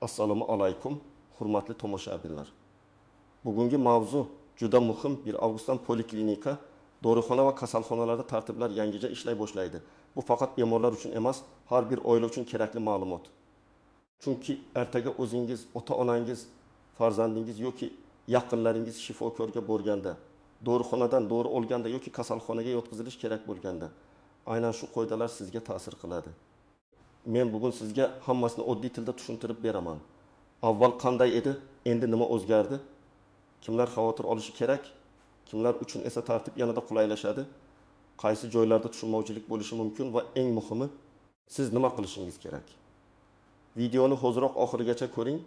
Assalomu alaykum, hurmatli tomoshabinlar. Bugungi mavzu juda muhim. 1 avgustdan poliklinika, dorixona va kasalxonalarda tartiblar yangicha ishlay boshlaydi. Bu faqat bemorlar uchun emas, har bir oila uchun kerakli ma'lumot. Chunki ertaga o'zingiz, ota-onangiz, farzandingiz yoki yaqinlaringiz shifokorga borganda, dorixonadan dori olganda yoki kasalxonaga yotqizilish kerak bo'lganda, aynan shu qoidalar sizga ta'sir qiladi. Men bugun sizga hammasini oddiy tilda tushuntirib beraman. Avval qanday edi, endi nima o'zgardi? Kimlar xavotir olishi kerak? Kimlar uchun esa tartib yanada qulaylashadi? Qaysi joylarda tushunmovchilik bo'lishi mumkin va eng muhimi, siz nima qilishingiz kerak? Videoni hoziroq oxirigacha ko'ring,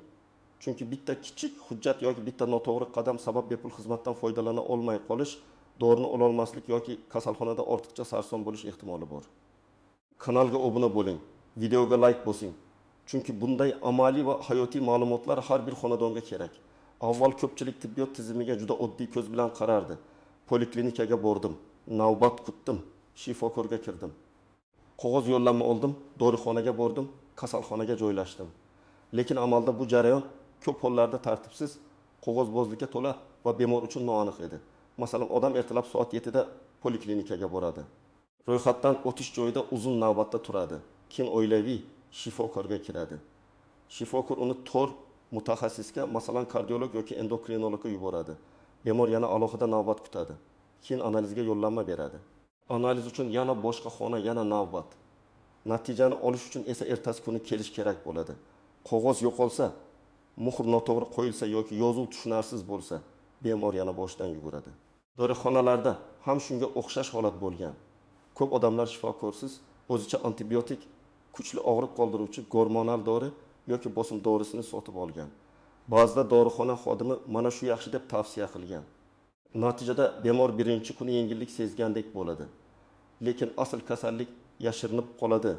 chunki bitta kichik hujjat yoki bitta noto'g'ri qadam sabab bepul xizmatdan foydalana olmay qolish, dorini ola olmaslik yoki kasalxonada ortiqcha sarson bo'lish ehtimoli bor. Kanalga obuna bo'ling. Videoga like bosing. Chunki bunday amaliy va hayotiy ma'lumotlar har bir xonadonga kerak. Avval ko'pchilik tibbiyot tizimiga juda oddiy ko'z bilan qarardi. Poliklinikaga bordim, navbat kutdim, shifokorga kirdim. Qog'oz yo'llanma oldim, dorixonaga bordim, kasalxonaga joylashdim. Lekin amalda bu jarayon ko'p hollarda tartibsiz, qog'ozbozlikka to'la va bemor uchun noaniq edi. Masalan, odam ertalab soat 7 da poliklinikaga boradi. Ro'yxatdan o'tish joyida uzun navbatda turadi. Keyin oilaviy shifokorga kiradi. Shifokor uni to'r mutaxassisga, masalan kardiolog yoki endokrinologga yuboradi. Bemor yana alohida navbat kutadi. Keyin analizga yo'llanma beradi. Analiz uchun yana boshqa xona, yana navbat. Natijani olish uchun esa ertasi kuni kelish kerak bo'ladi. Qog'oz yo'qolsa, muhr noto'g'ri qo'yilsa yoki yozuv tushunarsiz bo'lsa, bemor yana boshdan yuguradi. Dorixonalarda ham shunga o'xshash holat bo'lgan. Ko'p odamlar shifokorsiz o'zicha antibiotik, kuchli og'riq qoldiruvchi gormonal dori yoki bosim dorisini sotib olgan. Ba'zida dorixona xodimi mana shu yaxshi deb tavsiya qilgan. Natijada bemor birinchi kuni yengillik sezgandek bo'ladi. Lekin asl kasallik yashirinib qoladi.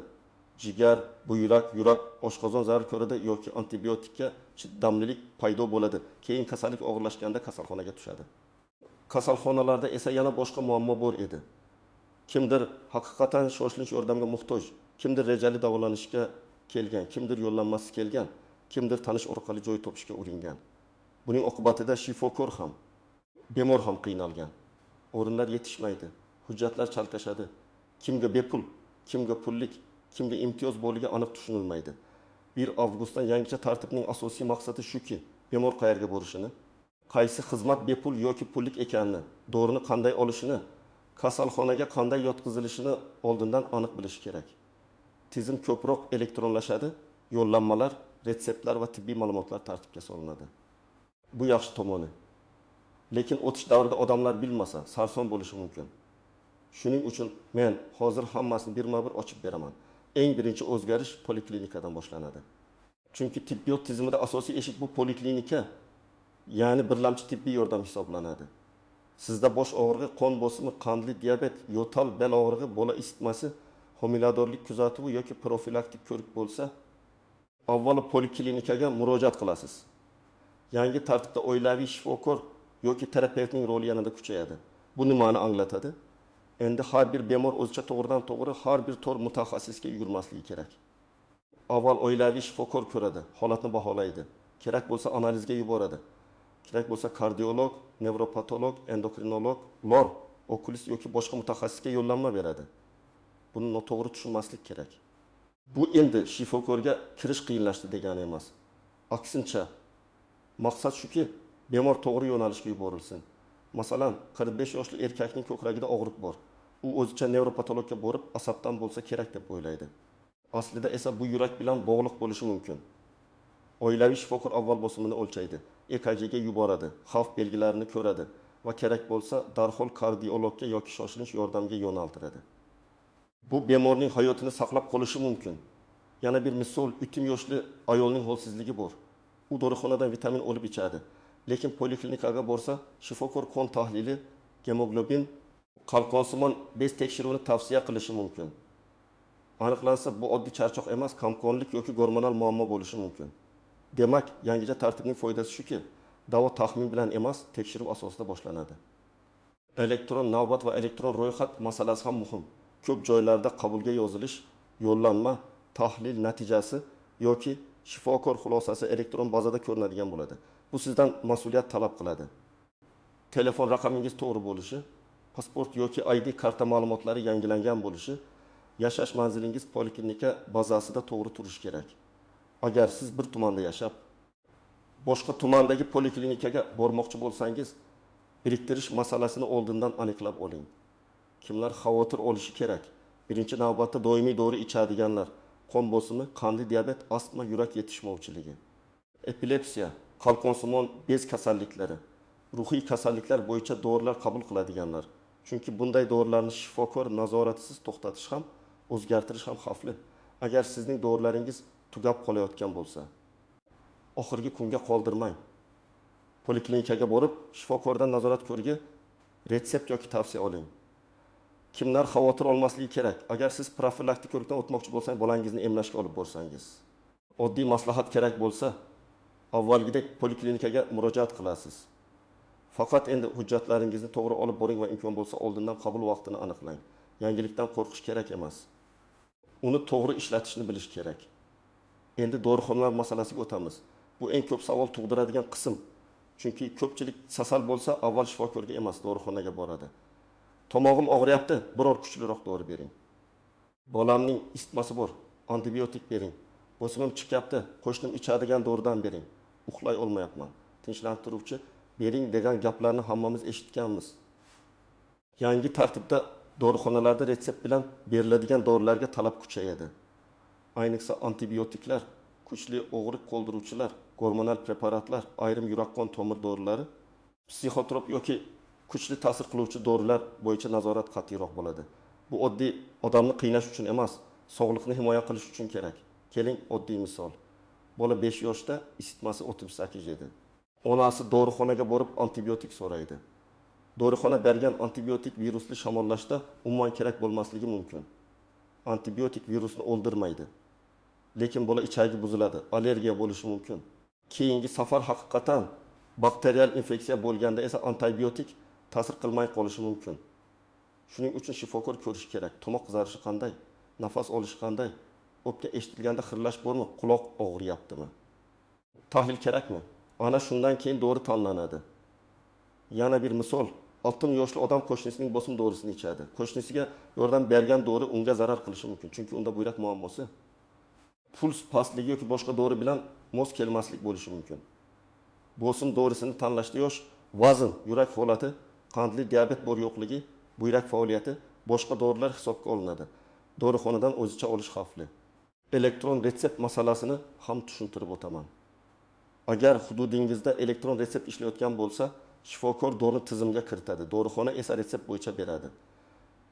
Jigar, buyrak, yurak, oshqozon zarar ko'radi yoki antibiotikka chidamlilik paydo bo'ladi. Keyin kasallik og'irlashganda kasalxonaga tushadi. Kasalxonalarda esa yana boshqa muammo bor edi. Kimdir haqiqatan shoshilinch yordamga muhtoj, kimdir rejali davolanishga kelgan, kimdir yo'llanmasi kelgan, kimdir tanish orqali joy topishga uringan. Buning oqibatida shifokor ham, bemor ham qiynalgan. O'rinlar yetishmaydi, hujjatlar chalkashadi. Kimga bepul, kimga pullik, kimga imtiyoz bo'liga aniq tushunilmaydi. 1 avgustdan yangicha tartibning asosiy maqsadi shuki, bemor qayerga borishini, qaysi xizmat bepul yoki pullik ekanini, dorini qanday olishini, kasalxonaga qanday yotqizilishini oldindan aniq bilish kerak. Tizim ko'proq elektronlashadi, yo'llanmalar, retseptlar va tibbiy ma'lumotlar tartibga solinadi. Bu yaxshi tomoni. Lekin o'tish davrida odamlar bilmasa, sarson bo'lishi mumkin. Shuning uchun men hozir hammasini birma-bir ochib beraman. Eng birinchi o'zgarish poliklinikadan boshlanadi. Chunki tibbiyot tizimida asosiy eshik bu poliklinika, ya'ni birlamchi tibbiy yordam hisoblanadi. Sizda bosh og'rig'i, qon bosimi, qandli diabet, yo'tal, bel og'rig'i, bola isitmasi, homiladorlik kuzatuvi yoki profilaktik ko'rik bo'lsa, avvalo poliklinikaga murojaat qilasiz. Yangi tartibda oilaviy shifokor yoki terapevtning roli yanada kuchayadi. Bu nimani anglatadi? Endi har bir bemor o'zicha to'g'ridan to'g'ri har bir to'r mutaxassisga yugurmasligi kerak. Avval oilaviy shifokor ko'radi, holatni baholaydi. Kerak bo'lsa analizga yuboradi. Kerak bo'lsa kardiolog, nevropatolog, endokrinolog, lor, okulist yoki boshqa mutaxassisga yo'llanma beradi. Buni noto'g'ri tushunmaslik kerak. Bu endi shifokorga kirish qiyinlashdi degani emas. Aksincha, maqsad shuki, bemor to'g'ri yo'nalishga yuborilsin. Masalan, 45 yoshli erkakning ko'kragida og'riq bor. U o'zicha nevropatologga borib, asabdan bo'lsa kerak deb o'ylaydi. Aslida esa bu yurak bilan bog'liq bo'lishi mumkin. Oilaviy shifokor avval bosimini o'lchaydi, EKGga yuboradi, xavf belgilarini ko'radi va kerak bo'lsa darhol kardiologga yoki shoshilinch yordamga yo'naltiradi. Bu bemorning hayotini saqlab qolishi mumkin. Yana bir misol, 3 yoshli ayolning holsizligi bor. U dorixonadan vitamin olib ichadi. Lekin poliklinikaga borsa, shifokor qon tahlili, gemoglobin, qalqonsimon bez tekshiruvini tavsiya qilishi mumkin. Aniqlansa, bu oddiy charchoq emas, kamqonlik yoki gormonal muammo bo'lishi mumkin. Demak, yangicha tartibning foydasi shuki, davo taxmin bilan emas, tekshiruv asosida boshlanadi. Elektron navbat va elektron ro'yxat masalasi ham muhim. Ko'p joylarda qabulga yozilish, yo'llanma, tahlil natijasi yoki shifokor xulosasi elektron bazada ko'rinadigan bo'ladi. Bu sizdan mas'uliyat talab qiladi. Telefon raqamingiz to'g'ri bo'lishi, pasport yoki ID karta ma'lumotlari yangilangan bo'lishi, yashash manzilingiz poliklinika bazasida to'g'ri turishi kerak. Agar siz bir tumanda yashab, boshqa tumandagi poliklinikaga bormoqchi bo'lsangiz, biriktirish masalasini oldindan aniqlab oling. Kimlar xavotir olishi kerak? Birinchi navbatda doimiy dori ichadiganlar, qon bosimi, qandli diabet, astma, yurak yetishmovchiligi, epilepsiya, qalqonsimon bez kasalliklari, ruhiy kasalliklar bo'yicha dorilar qabul qiladiganlar. Chunki bunday dorilarni shifokor nazoratisiz to'xtatish ham, o'zgartirish ham xavfli. Agar sizning dorilaringiz tugab qolayotgan bo'lsa, oxirgi kunga qoldirmang. Poliklinikaga borib, shifokordan nazorat ko'rgi, retsept yoki tavsiya oling. Kimlar xavotir olmasligi kerak? Agar siz profilaktik ko'rikdan o'tmoqchi bo'lsangiz, bolangizni emlashga olib borsangiz, oddiy maslahat kerak bo'lsa, avvalgidek poliklinikaga murojaat qilasiz. Faqat endi hujjatlaringizni to'g'ri olib boring va imkon bo'lsa oldindan qabul vaqtini aniqlang. Yangilikdan qo'rqish kerak emas. Uni to'g'ri ishlatishni bilish kerak. Endi dorixonalar masalasiga o'tamiz. Bu eng ko'p savol tug'diradigan qism. Chunki ko'pchilik kasal bo'lsa, avval shifokorga emas, dorixonaga boradi. Tomog'im og'riyapti, biror kuchliroq dori bering. Bolamning isitmasi bor, antibiotik bering. Bosimim chiqyapti, qo'shnim ichadigan doridan bering. Uxlay olmayapman. Tinchlantiruvchi bering degan gaplarni hammamiz eshitganmiz. Yangi tartibda dorixonalarda retsept bilan beriladigan dorilarga talab kuchayadi. Ayniqsa antibiotiklar, kuchli og'riq qoldiruvchilar, gormonal preparatlar, ayrim yurak-qon tomir dorilari, psixotrop yoki kuchli ta'sir qiluvchi dorilar bo'yicha nazorat qat'iyroq bo'ladi. Bu oddiy odamni qiynash uchun emas, sog'liqni himoya qilish uchun kerak. Keling, oddiy misol. Bola 5 yoshda, isitmasi 38 edi. Onasi dorixonaga borib antibiotik so'raydi. Dorixona bergan antibiotik virusli shamollashda umuman kerak bo'lmasligi mumkin. Antibiotik virusni o'ldirmaydi. Lekin bola ichagi buziladi, allergiya bo'lishi mumkin. Keyingi safar haqiqatan bakterial infeksiya bo'lganda esa antibiotik ta'sir qilmay qolishi mumkin. Shuning uchun shifokor ko'rish kerak. Tomoq qizarishi qanday? Nafas olishi qanday? O'pka eshitilganda xirlash bormi? Quloq og'riyaptimi? Tahlil kerakmi? Ana shundan keyin dori tanlanadi. Yana bir misol, 60 yoshli odam qo'shnisining bosim dorisini ichadi. Qo'shnisiga yordam bergan dori unga zarar qilishi mumkin, chunki unda buyrak muammosi, puls pastligi yoki boshqa dori bilan mos kelmaslik bo'lishi mumkin. Bosim dorisini tanlashda yosh, vazn, yurak holati, qandli diabet bor yo'qligi, buyrak faoliyati, boshqa dorilar hisobga olinadi. Dorixonadan o'zicha olish xavfli. Elektron retsept masalasini ham tushuntirib o'taman. Agar hududingizda elektron retsept ishlayotgan bo'lsa, shifokor dorini tizimga kiritadi. Dorixona esa retsept bo'yicha beradi.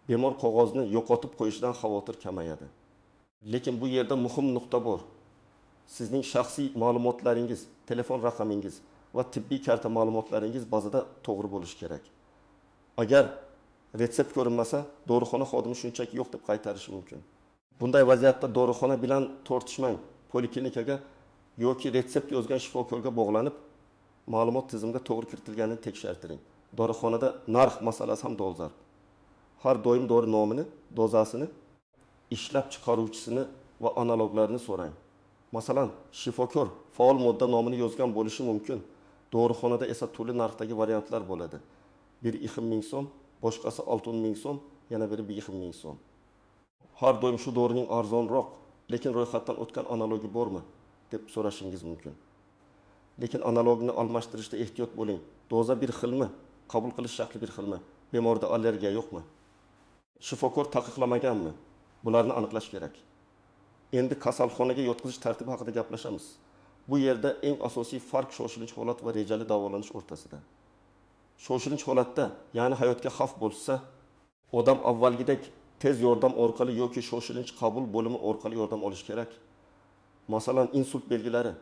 Bemor qog'ozni yo'qotib qo'yishidan xavotir kamayadi. Lekin bu yerda muhim nuqta bor. Sizning shaxsiy ma'lumotlaringiz, telefon raqamingiz va tibbiy karta ma'lumotlaringiz bazada to'g'ri bo'lishi kerak. Agar retsept ko'rinmasa, dorixona xodimi shunchaki yo'q deb qaytarishi mumkin. Bunday vaziyatda dorixona bilan tortishmang. Poliklinikaga yoki retsept yozgan shifokorga bog'lanib, ma'lumot tizimga to'g'ri kiritilganini tekshirtiring. Dorixonada narx masalasi ham dolzarb. Har doim dori nomini, dozasini, ishlab chiqaruvchisini va analoglarini so'rang. Masalan, shifokor faol modda nomini yozgan bo'lishi mumkin. Dorixonada esa turli narxdagi variantlar bo'ladi. Biri 2000 so'm, boshqasi 6000 so'm, yana biri 1000 so'm. Har doim shu dorining arzonroq, lekin ro'yxatdan o'tgan analogi bormi deb so'rashingiz mumkin. Lekin analogni almashtirishda ehtiyot bo'ling. Doza bir xilmi? Qabul qilish shakli bir xilmi? Bemorda allergiya yo'qmi? Shifokor taqiqlamaganmi? Bularni aniqlash kerak. Endi kasalxonaga yotqizish tartibi haqida gaplashamiz. Bu yerda eng asosiy farq shoshilinch holat va rejali davolanish o'rtasida. Shoshilinch holatda, ya'ni hayotga xavf bo'lsa, odam avvalgidek tez yordam orqali yoki shoshilinch qabul bo'limi orqali yordam olish kerak. Masalan, insult belgilari,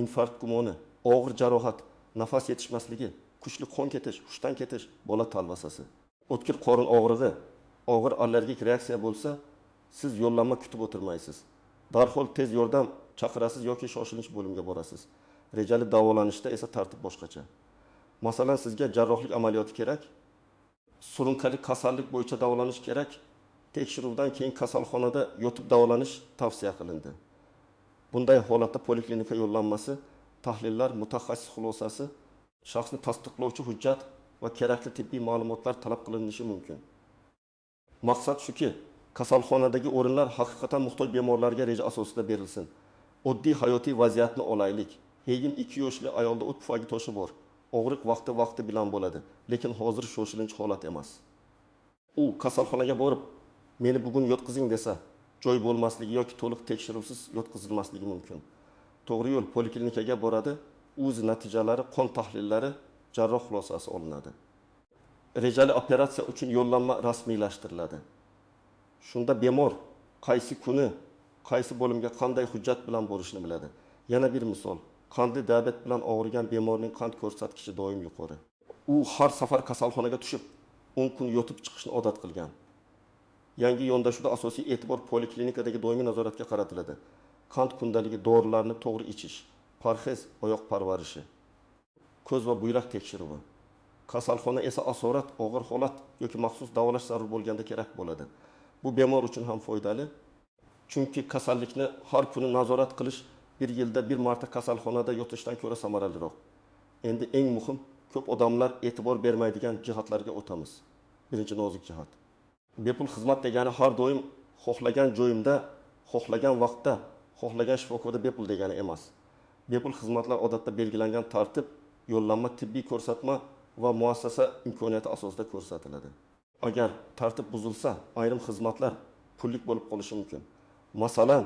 infarkt gumoni, og'ir jarohat, nafas yetishmasligi, kuchli qon ketish, hushdan ketish, bola talvasasi, o'tkir qorin og'rig'i, og'ir allergik reaksiya bo'lsa, siz yo'llanma kutib o'tirmaysiz. Darhol tez yordam chaqirasiz yoki shoshilinch bo'limga borasiz. Rejali davolanishda esa tartib boshqacha. Masalan, sizga jarrohlik amaliyoti kerak, surunkali kasallik bo'yicha davolanish kerak, tekshiruvdan keyin kasalxonada yotib davolanish tavsiya qilindi. Bunday holatda poliklinika yo'llanmasi, tahlillar, mutaxassis xulosasi, shaxsni tasdiqlovchi hujjat va kerakli tibbiy ma'lumotlar talab qilinishi mumkin. Maqsad shuki, kasalxonadagi o'rinlar haqiqatan muhtoj bemorlarga reja asosida berilsin. Oddiy hayotiy vaziyatni olaylik. Hegin 2 yoshli ayolda o't pufagi toshi bor. Og'riq vaqti bilan bo'ladi, lekin hozir shoshilinch holat emas. U kasalxonaga borib, meni bugun yotqizing desa, joy bo'lmasligi yoki to'liq tekshiruvsiz yotqizilmasligi mumkin. To'g'ri yo'l poliklinikaga boradi, o'z natijalari, qon tahlillari, jarroh xulosasi olinadi. Rejali operatsiya uchun yo'llanma rasmiylashtiriladi. Shunda bemor qaysi kuni, qaysi bo'limga qanday hujjat bilan borishni biladi. Yana bir misol, qandli diabet bilan og'rigan bemorning qand ko'rsatkichi doim yuqori. U har safar kasalxonaga tushib 10 kun yotib chiqishni odat qilgan. Yangi yondashuvda asosiy e'tibor poliklinikadagi doimiy nazoratga qaratiladi. Qand kundaligi, dorilarni to'g'ri ichish, parhez, oyoq parvarishi, ko'z va buyrak tekshiruvi. Kasalxona esa asorat, og'ir holat yoki maxsus davolash zarur bo'lganda kerak bo'ladi. Bu bemor uchun ham foydali. Chunki kasallikni har kuni nazorat qilish bir yilda bir marta kasalxonada yotishdan ko'ra samaraliroq. Endi eng muhim, ko'p odamlar e'tibor bermaydigan jihatlarga o'tamiz. Birinchi nozik jihat. Bepul xizmat degani har doim xohlagan joyimda, xohlagan vaqtda, xohlagan shifokorda bepul degani emas. Bepul xizmatlar odatda belgilangan tartib, yo'llanma, tibbiy ko'rsatma va muassasa imkoniyati asosida ko'rsatiladi. Agar tartib buzilsa, ayrim xizmatlar pullik bo'lib qolishi mumkin. Masalan,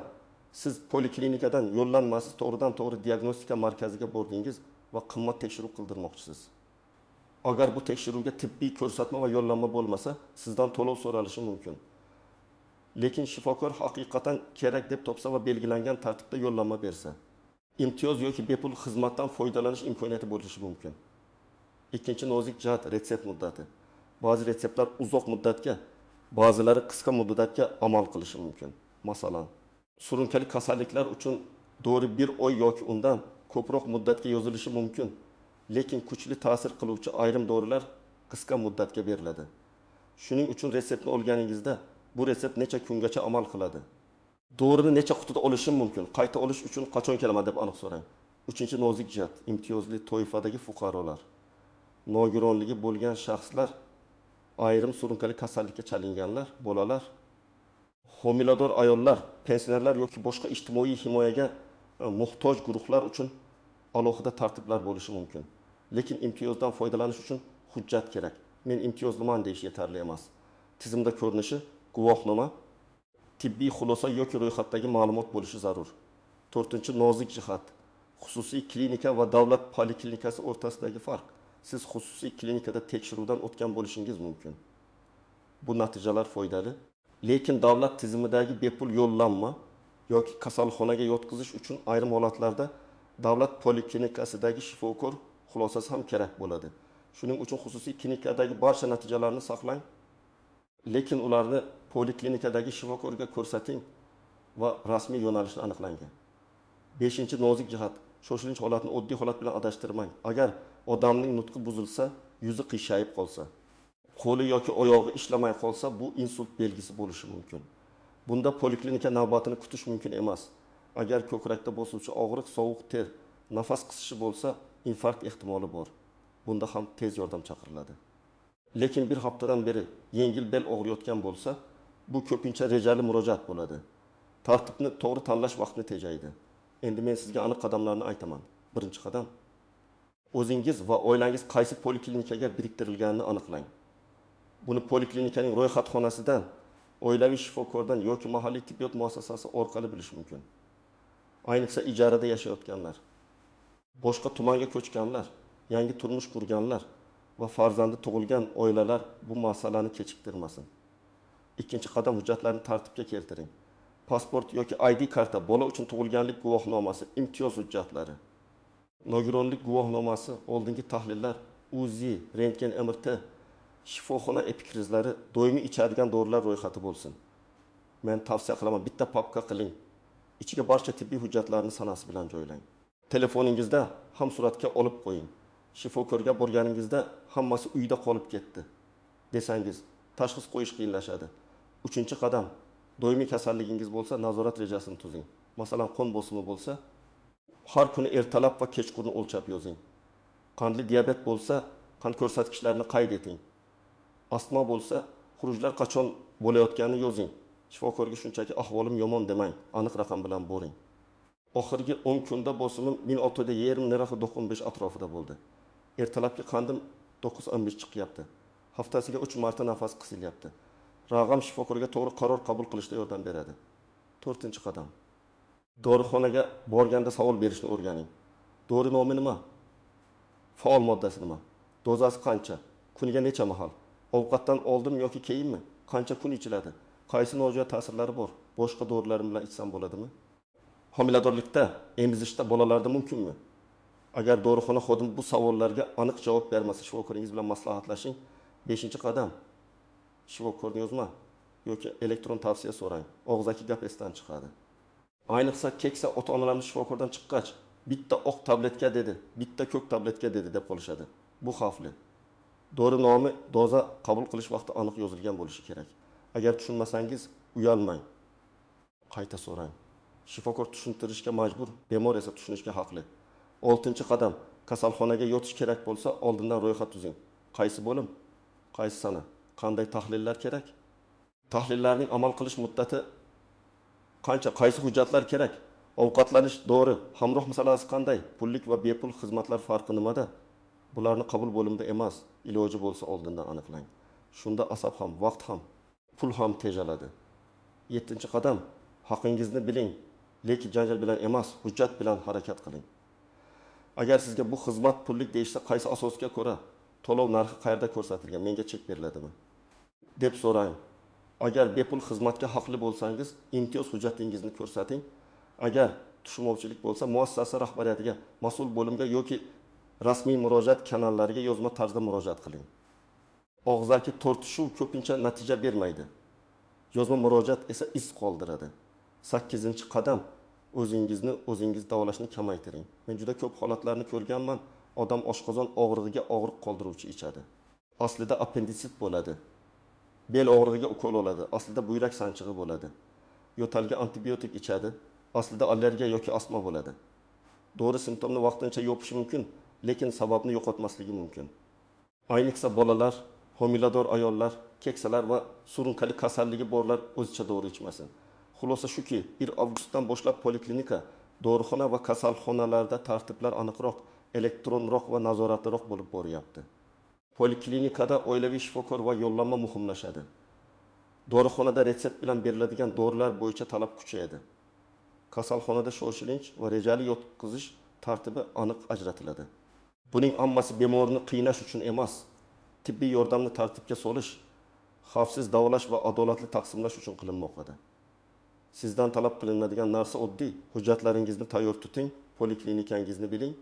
siz poliklinikadan yo'llanmasiz to'g'ridan-to'g'ri diagnostika markaziga bordingiz va qimmat tekshiruv qildirmoqchisiz. Agar bu tekshiruvga tibbiy ko'rsatma va yo'llanma bo'lmasa, sizdan to'lov so'ralishi mumkin. Lekin shifokor haqiqatan kerak deb topsa va belgilangan tartibda yo'llanma bersa, imtiyoz yoki bepul xizmatdan foydalanish imkoniyati bo'lishi mumkin. Ikkinchi nozik jihat retsept muddati. Ba'zi retseptlar uzoq muddatga, ba'zilari qisqa muddatga amal qilishi mumkin. Masalan, surunkali kasalliklar uchun dori 1 oy yoki undan ko'proq muddatga yozilishi mumkin. Lekin kuchli ta'sir qiluvchi ayrim dorilar qisqa muddatga beriladi. Shuning uchun retseptni olganingizda bu retsept necha kungacha amal qiladi? Dorini necha qutida olishim mumkin? Qayta olish uchun qachon kelaman deb aniq so'rang. Uchinchi nozik jihat imtiyozli toifadagi fuqarolar. Nogironligi bo'lgan shaxslar, ayrim surunkali kasallikka chalinganlar, bolalar, homilador ayollar, pensionerlar yoki boshqa ijtimoiy himoyaga muhtoj guruhlar uchun alohida tartiblar bo'lishi mumkin. Lekin imtiyozdan foydalanish uchun hujjat kerak. Men imtiyozliman deyish yetarli emas. Tizimda ko'rinishi, guvohnoma, tibbiy xulosa yoki ro'yxatdagi ma'lumot bo'lishi zarur. 4-nozik jihat xususiy klinika va davlat poliklinikasi o'rtasidagi farq. Siz xususiy klinikada tekshiruvdan o'tgan bo'lishingiz mumkin. Bu natijalar foydali, lekin davlat tizimidagi bepul yo'llanma yoki kasalxonaga yotqizish uchun ayrim holatlarda davlat poliklinikasidagi shifokor xulosasi ham kerak bo'ladi. Shuning uchun xususiy klinikadagi barcha natijalarni saqlang, lekin ularni poliklinikadagi shifokorga ko'rsating va rasmiy yo'nalishni aniqlangan. 5-nozik jihat shoshilinch holatni oddiy holat bilan adashtirmang. Agar odamning nutqi buzilsa, yuzi qiyshayib qolsa, qo'li yoki oyog'i ishlamay qolsa, bu insult belgisi bo'lishi mumkin. Bunda poliklinika navbatini kutish mumkin emas. Agar ko'krakda bosuvchi og'riq, sovuq ter, nafas qisishi bo'lsa, infarkt ehtimoli bor. Bunda ham tez yordam chaqiriladi. Lekin bir haftadan beri yengil bel og'riyotgan bo'lsa, bu ko'pincha rejali murojaat bo'ladi. Tartibni to'g'ri tanlash vaqtni tejaydi. Endi men sizga aniq qadamlarni aytaman. Birinchi qadam, o'zingiz va oilangiz qaysi poliklinikaga biriktirilganini aniqlang. Buni poliklinikaning ro'yxatxonasidan, oilaviy shifokordan yoki mahalliy tibbiyot muassasasi orqali bilish mumkin. Ayniqsa ijarada yashayotganlar, boshqa tumanga ko'chganlar, yangi turmush qurganlar va farzandi tug'ilgan oilalar bu masalani kechiktirmasin. Ikkinchi qadam, hujjatlarni tartibga keltiring. Pasport yoki ID karta, bola uchun tug'ilganlik guvohnomasi, imtiyoz hujjatlari, nogironlik guvohnomasi, oldingi tahlillar, UZI, rentgen, MRT, shifoxona epikrizlari, doimiy ichadigan dorilar ro'yxati bo'lsin. Men tavsiya qilaman, bitta papka qiling. Ichiga barcha tibbiy hujjatlarni sanasi bilan joylang. Telefoningizda ham suratga olib qo'ying. Shifokorga borganingizda hammasi uyda qolib ketdi desangiz, tashxis qo'yish qiyinlashadi. 3-qadam, doimiy kasalligingiz bo'lsa, nazorat rejasini tuzing. masalan qon bosimi bo'lsa, har kuni ertalab va kechqurun o'lchab yozing. Qandli diabet bo'lsa, qand ko'rsatkichlarini qayd eting. Astma bo'lsa, xurujlar qachon bo'layotganini yozing. Shifokorga shunchaki ahvolim yomon demang, aniq raqam bilan boring. Oxirgi 10 kunda bosimim 1620/95 atrofida bo'ldi. Ertalabki qandim 915 chiqyapti. Haftasiga 3 marta nafas qisilyapti. Rag'am shifokorga to'g'ri qaror qabul qilishda yordam beradi. 4-qadam. Dorixonaga borganda savol berishni o'rganing. Dori nomi nima? Faol moddasi nima? Dozasi qancha? Kuniga necha mahal? Ovqatdan oldin yoki keyinmi? Qancha kun ichiladi? Qaysi nojo'ya ta'sirlari bor? Boshqa dorilar bilan ichsam bo'ladimi? Homiladorlikda, emizishda bolalarda mumkinmi? Agar dorixona xodimi bu savollarga aniq javob bermasa, shifokoringiz bilan maslahatlashing. 5-qadam. Shifokorni yozma yoki elektron tavsiya so'rang. Og'zaki gap esdan chiqadi. Ayniqsa keksa ota-onalarimiz shifokordan chiqqach, bitta oq tabletka dedi, bitta ko'k tabletka dedi deb qolishadi. Bu xavfli. Dori nomi, doza qabul qilish vaqti aniq yozilgan bo'lishi kerak. Agar tushunmasangiz, uyalmang. Qayta so'rang. Shifokor tushuntirishga majbur, bemor esa tushunishga haqli. 6-qadam. Kasalxonaga yotish kerak bo'lsa, oldindan ro'yxat tuzing. Qaysi bo'lim? Qaysi sana? Qanday tahlillar kerak? Tahlillarning amal qilish muddati qancha? Qaysi hujjatlar kerak? Ovqatlanish, dori, hamroh masalasi qanday? Pullik va bepul xizmatlar farqi nimada? Bularni qabul bo'limida emas, iloji bo'lsa oldindan aniqlang. Shunda asab ham, vaqt ham, pul ham tejaladi. 7-qadam. Haqingizni biling, lekin janjal bilan emas, hujjat bilan harakat qiling. Agar sizga bu xizmat pullik deyishsa, qaysi asosga ko'ra to'lov narxi qayerda ko'rsatilgan, menga chek beriladimi deb so'rang. Agar bepul xizmatga haqli bo'lsangiz, imtiyoz hujjatingizni ko'rsating. Agar tushunmovchilik bo'lsa, muassasa rahbariyatiga, mas'ul bo'limga yoki rasmiy murojaat kanallariga yozma tarzda murojaat qiling. Og'zaki tortishuv ko'pincha natija bermaydi. Yozma murojaat esa iz qoldiradi. 8-qadam. O'zingizni o'zingiz davolashni kamaytiring. Men juda ko'p holatlarni ko'rganman. Odam oshqozon og'rig'iga og'riq qoldiruvchi ichadi. Aslida appenditsit bo'ladi. Bel og'rig'iga ukol oladi. Aslida buyrak sanchig'i bo'ladi. Yo'talga antibiotik ichadi. Aslida allergiya yoki astma bo'ladi. Dori simptomni vaqtincha yopishi mumkin, lekin sababni yo'qotmasligi mumkin. Ayniqsa bolalar, homilador ayollar, keksalar va surunkali kasalligi borlar o'zicha dori ichmasin. Xulosa shuki, 1 avgustdan boshlab poliklinika, dorixona va kasalxonalarda tartiblar aniqroq, elektronroq va nazoratliroq bo'lib boryapti. Poliklinikada oilaviy shifokor va yo'llanma muhimlashadi. Dorixonada retsept bilan beriladigan dorilar bo'yicha talab kuchayadi. Kasalxonada shoshilinch va rejali yotqizish tartibi aniq ajratiladi. Buning hammasi bemorni qiynash uchun emas, tibbiy yordamni tartibga solish, xavfsiz davolash va adolatli taqsimlash uchun qilinmoqda. Sizdan talab qilinadigan narsa oddiy. Hujjatlaringizni tayyor tuting, poliklinikangizni biling.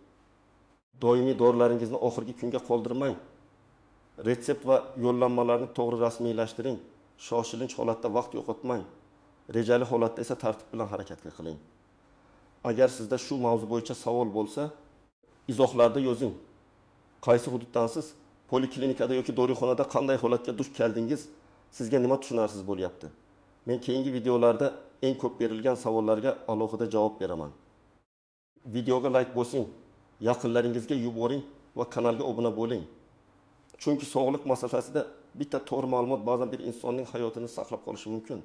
Doimiy dorilaringizni oxirgi kunga qoldirmang. Retsept va yo'llanmalarni to'g'ri rasmiylashtiring. Shoshilinch holatda vaqt yo'qotmang. Rejali holatda esa tartib bilan harakatga qiling. Agar sizda shu mavzu bo'yicha savol bo'lsa, izohlarda yozing. Qaysi hududdansiz? Poliklinikada yoki dorixonada qanday holatga duch keldingiz? Sizga nima tushunarsiz bo'lyapti? Men keyingi videolarda eng ko'p berilgan savollarga alohida javob beraman. Videoga like bosing, yaqinlaringizga yuboring va kanalga obuna bo'ling. Chunki sog'liq masalasida bitta to'g'ri ma'lumot ba'zan bir insonning hayotini saqlab qolishi mumkin.